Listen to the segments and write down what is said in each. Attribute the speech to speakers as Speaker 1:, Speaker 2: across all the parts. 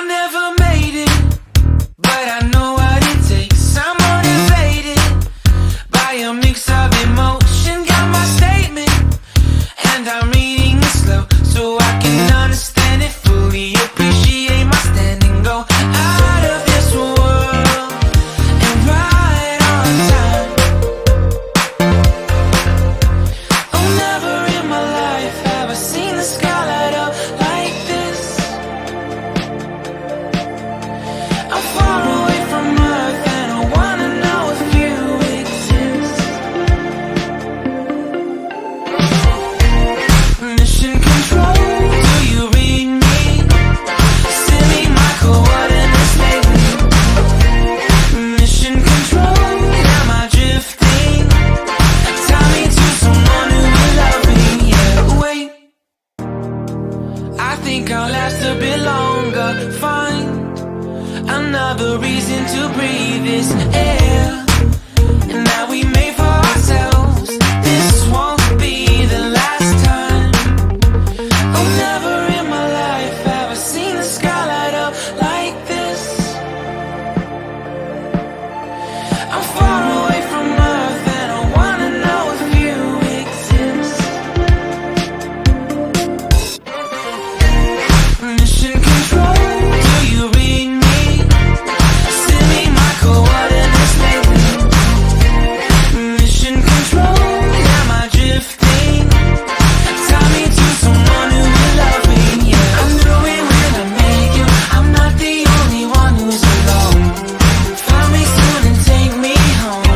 Speaker 1: never made it, but I know what it takes. I'm motivated by a mix of emotion. Got my statement, and I'm reading it slow so I can understand it fully. Appreciate my standing, go out of this world and right on time. Oh, never in my life have I seen the sky light up like this. I'm far away from Earth and I wanna know if you exist. Mission control, do you read me? Send me my coordinates lately. Mission control, am I drifting? Tie me to someone who will love me. Yeah, wait, I think I'll last a bit longer. Find another reason to breathe this air, and that we made for ourselves. This won't be the last time. Oh, never in my life have I seen the sky light up like this. I'm far away from Earth and I wanna know if you exist. Mission control, do you read me? Send me my coordinates lately. Mission control, am I drifting? Tie me to someone who will love me. Yeah, I knew it when I met you. I'm not the only one who's alone. Find me soon and take me home.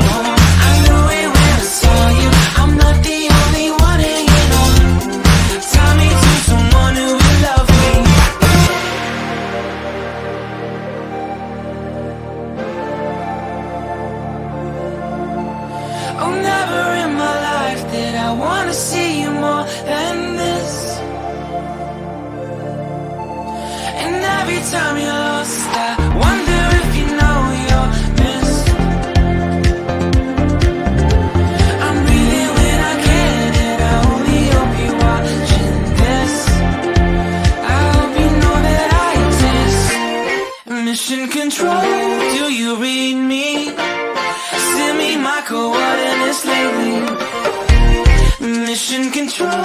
Speaker 1: I knew it when I saw you. I'm not the only one hanging on. Tie me to someone who will love me. Oh, never in my life did I wanna see you more than this. And every time you're lost, I wonder if you know you're missed. I'm breathing when I can, and I only hope you're watching this. I hope you know that I exist. Mission control, do you read me? Send me my coordinates lately. Mission control.